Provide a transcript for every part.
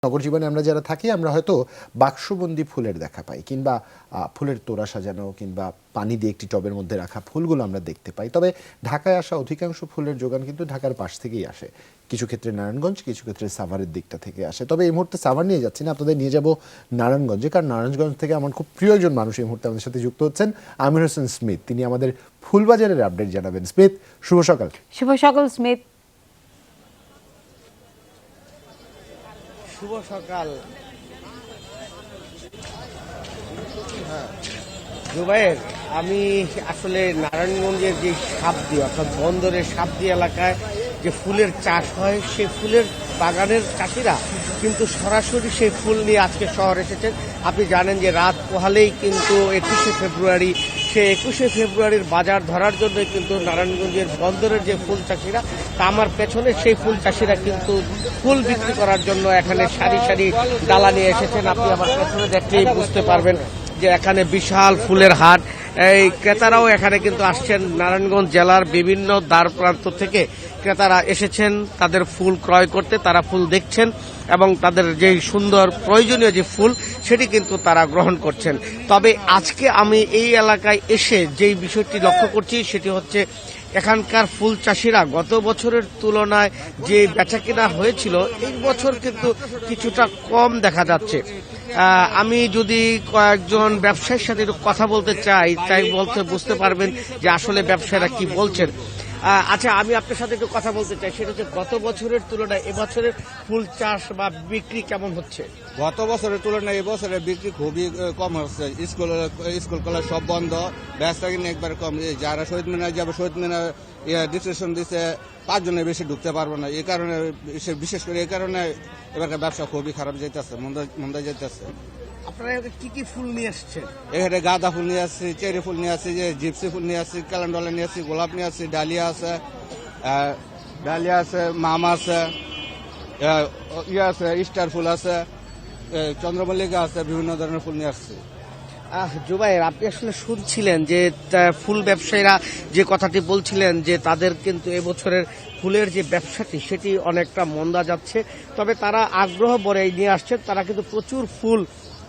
নগর জীবনে আমরা যারা থাকি আমরা হয়তো বাক্সবন্দি ফুলের দেখা পাই কিংবা ফুলের তোড়া সাজানো কিংবা পানি দিয়ে একটি টবের মধ্যে রাখা ফুলগুলো আমরা দেখতে পাই। তবে ঢাকায় আসা অধিকাংশ ফুলের যোগান কিন্তু ঢাকার পাশ থেকেই আসে, কিছু ক্ষেত্রে নারায়ণগঞ্জ, কিছু ক্ষেত্রে সাভারের দিকটা থেকে আসে। তবে এই মুহূর্তে সাভার নিয়ে যাচ্ছি না, আপনাদের নিয়ে যাব নারায়ণগঞ্জে, কারণ নারায়ণগঞ্জ থেকে আমার খুব প্রিয় একজন মানুষ এই মুহূর্তে আমাদের সাথে যুক্ত হচ্ছেন, আমির হোসেন স্মিথ। তিনি আমাদের ফুলবাজারের আপডেট জানাবেন। স্মিথ, শুভ সকাল। শুভ সকাল স্মিথ। শুভ সকাল জুবাইর। আমি আসলে নারায়ণগঞ্জের যে সাবদি অর্থাৎ বন্দরের সাবদি এলাকায় যে ফুলের চাষ হয় সেই ফুলের বাগানের চাষিরা কিন্তু সরাসরি সেই ফুল নিয়ে আজকে শহর এসেছেন। আপনি জানেন যে রাত পোহালেই কিন্তু 21শে ফেব্রুয়ারি, সেই 21শে ফেব্রুয়ারির বাজার ধরার জন্য কিন্তু নারায়ণগঞ্জের বন্দরের যে ফুল চাষিরা, তা আমার পেছনে সেই ফুল চাষিরা কিন্তু ফুল বিক্রি করার জন্য এখানে সারি সারি ডালা নিয়ে এসেছেন। আপনি আমার পেছনে দেখলেই বুঝতে পারবেন যে এখানে বিশাল ফুলের হাট। এই ক্রেতারাও এখানে কিন্তু আসছেন, নারায়ণগঞ্জ জেলার বিভিন্ন দ্বার প্রান্ত থেকে ক্রেতারা এসেছেন তাদের ফুল ক্রয় করতে। তারা ফুল দেখছেন এবং তাদের যে সুন্দর প্রয়োজনীয় যে ফুল সেটি কিন্তু তারা গ্রহণ করছেন। তবে আজকে আমি এই এলাকায় এসে যেই বিষয়টি লক্ষ্য করছি সেটি হচ্ছে এখানকার ফুল চাষিরা গত বছরের তুলনায় যে বেচাকেনা হয়েছিল এই বছর কিন্তু কিছুটা কম দেখা যাচ্ছে। আমি যদি কয়েকজন ব্যবসায়ীর সাথে একটু কথা বলতে চাই, তাই বুঝতে পারবেন যে আসলে ব্যবসায়ীরা কি বলছেন। আচ্ছা, আমি আপনার সাথে একটু কথা বলতে চাই, সেটা হচ্ছে গত বছরের তুলনায় এবছরের ফুল চাষ বা বিক্রি কেমন হচ্ছে? গত বছরের তুলনায় এবছরে বিক্রি খুবই কম হচ্ছে। স্কুল কলেজ সব বন্ধ, ব্যবসা কিনে একবার কম। যারা শহীদ মিনার যাবে, শহীদ মিনার ডিসিশন দিচ্ছে 5 জনের বেশি ঢুকতে পারবো না। এই কারণে, বিশেষ করে এই কারণে এবারকার ব্যবসা খুবই খারাপ যাইতেছে, মন্দা যাইতেছে। আপনারা কি কি ফুল নিয়ে আসছেন? এখানে গাঁদা ফুল নিয়ে আসছি, চেরি ফুল নিয়ে আসছি, যে জিপসি ফুল নিয়ে আসছি, ক্যালেন্ডলা নিয়ে আসছি, গোলাপ নিয়ে আসছি, ডালিয়া আছে, মাম আছে, আছে, স্টার ফুল আছে, চন্দ্রমল্লিকা আছে, বিভিন্ন ধরনের ফুল নিয়ে আসছি। জুবাইর, আপনি আসলে শুনছিলেন যে ফুল ব্যবসায়ীরা যে কথাটি বলছিলেন যে তাদের কিন্তু এবছরের ফুলের যে ব্যবসাটি সেটি অনেকটা মন্দা যাচ্ছে। তবে তারা আগ্রহ ভরে নিয়ে আসছেন, তারা কিন্তু প্রচুর ফুল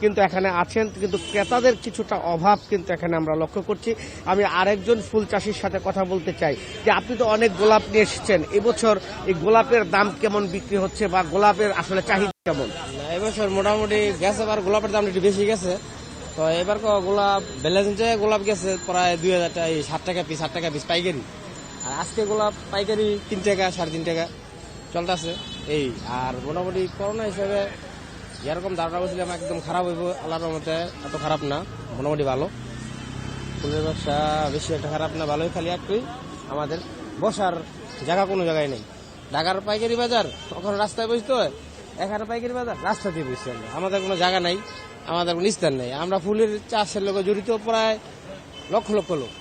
কিন্তু এখানে আছেন, কিন্তু ক্রেতাদের কিছুটা অভাব কিন্তু এখানে আমরা লক্ষ্য করছি। আমি আরেকজন ফুল চাষির সাথে কথা বলতে চাই যে আপনি তো অনেক গোলাপ নিয়ে এসেছেন, এবছর এই গোলাপের দাম কেমন বিক্রি হচ্ছে বা গোলাপের আসলে চাহিদা কেমন? এবছর মোটামুটি গেছে, আবার গোলাপের দাম একটু বেশি গেছে। তো এবার গোলাপ ব্যালেন্সে গোলাপ গেছে প্রায় 2000 টাকা, 60 টাকা পিস, 8 টাকা পিস পাইকারি। আর আজকে গোলাপ পাইকারি 3 টাকা, 3.5 টাকা চলতেছে এই। আর মোটামুটি করোনা হিসেবে এরকম ধারণা করছিলাম একদম খারাপ হইব, আল্লাহর রহমতে এত খারাপ না, মোটামুটি ভালো। ফুলের ব্যবসা বেশি একটা খারাপ না, ভালোই। খালি একটুই আমাদের বসার জায়গা কোনো জায়গায় নেই। ঢাকার পাইকারি বাজার ওখানে রাস্তায় বসতে হয়, এখানে পাইকারি বাজার রাস্তা দিয়ে বসতে হবে। আমাদের কোনো জায়গা নাই, আমাদের কোনো স্থান নেই। আমরা ফুলের চাষের লোক জড়িত প্রায় লক্ষ লক্ষ লোক।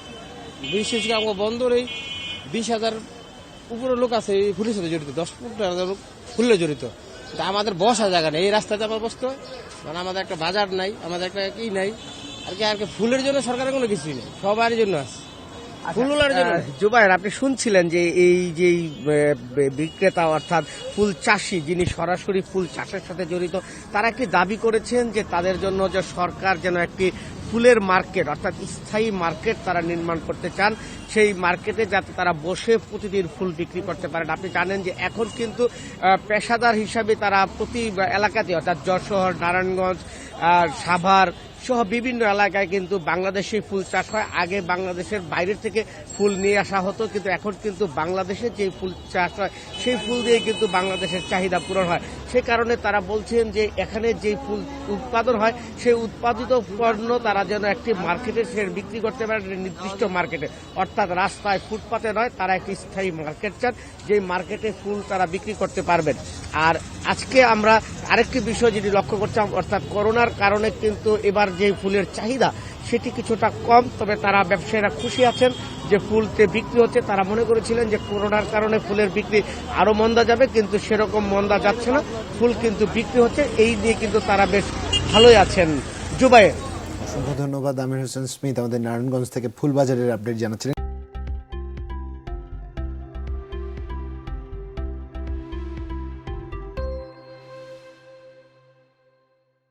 বিশেষ করে আমার বন্দরে 20,000 উপরে লোক আছে এই ফুলের সাথে জড়িত, 10-15,000 লোক ফুলে জড়িত। আমাদের বসার জায়গা নেই, এই রাস্তাতে আমার বসতে হয়। মানে আমাদের একটা বাজার নাই, আমাদের একটা কি নাই আর কি ফুলের জন্য সরকারের কোনো কিছুই নেই, সবার জন্য আছে। জুবাইর, আপনি শুনছিলেন যে এই যে বিক্রেতা অর্থাৎ ফুল চাষি যিনি সরাসরি ফুল চাষের সাথে জড়িত, তারা কি দাবি করেছেন যে তাদের জন্য যে সরকার যেন একটি ফুলের মার্কেট অর্থাৎ স্থায়ী মার্কেট তারা নির্মাণ করতে চান, সেই মার্কেটে যাতে তারা বসে প্রতিদিন ফুল বিক্রি করতে পারেন। আপনি জানেন যে এখন কিন্তু পেশাদার হিসাবে তারা প্রতি এলাকাতে অর্থাৎ যশোর, নারায়ণগঞ্জ, সাভার সহ বিভিন্ন এলাকায় কিন্তু বাংলাদেশি ফুল চাষ হয়। আগে বাংলাদেশের বাইরের থেকে ফুল নিয়ে আসা হতো, কিন্তু এখন কিন্তু বাংলাদেশে যে ফুল চাষ হয় সেই ফুল দিয়ে কিন্তু বাংলাদেশের চাহিদা পূরণ হয়। সে কারণে তারা বলছেন যে এখানে যে ফুল উৎপাদন হয় সেই উৎপাদিত পণ্য তারা যেন একটি মার্কেটে সে বিক্রি করতে পারে, নির্দিষ্ট মার্কেটে, অর্থাৎ রাস্তায় ফুটপাতে নয়। তারা একটি স্থায়ী মার্কেট চান, যে মার্কেটে ফুল তারা বিক্রি করতে পারবেন। আর আজকে আমরা আরেকটি বিষয় যেটি লক্ষ্য করছিলাম, অর্থাৎ করোনার কারণে কিন্তু এবার যে ফুলের চাহিদা সেটি কিছুটা কম। তবে তারা ব্যবসায়ীরা খুশি আছেন যে ফুলতে বিক্রি হচ্ছে। তারা মনে করেছিলেন যে করোনার কারণে ফুলের বিক্রি আরো মন্দা যাবে, কিন্তু সেরকম মন্দা যাচ্ছে না, ফুল কিন্তু বিক্রি হচ্ছে। এই নিয়ে কিন্তু তারা বেশ ভালোই আছেন। জুবাইর, অসংখ্য ধন্যবাদ আমির হোসেন স্মিথ আমাদের নারায়ণগঞ্জ থেকে ফুলবাজারের আপডেট জানাচ্ছিলেন।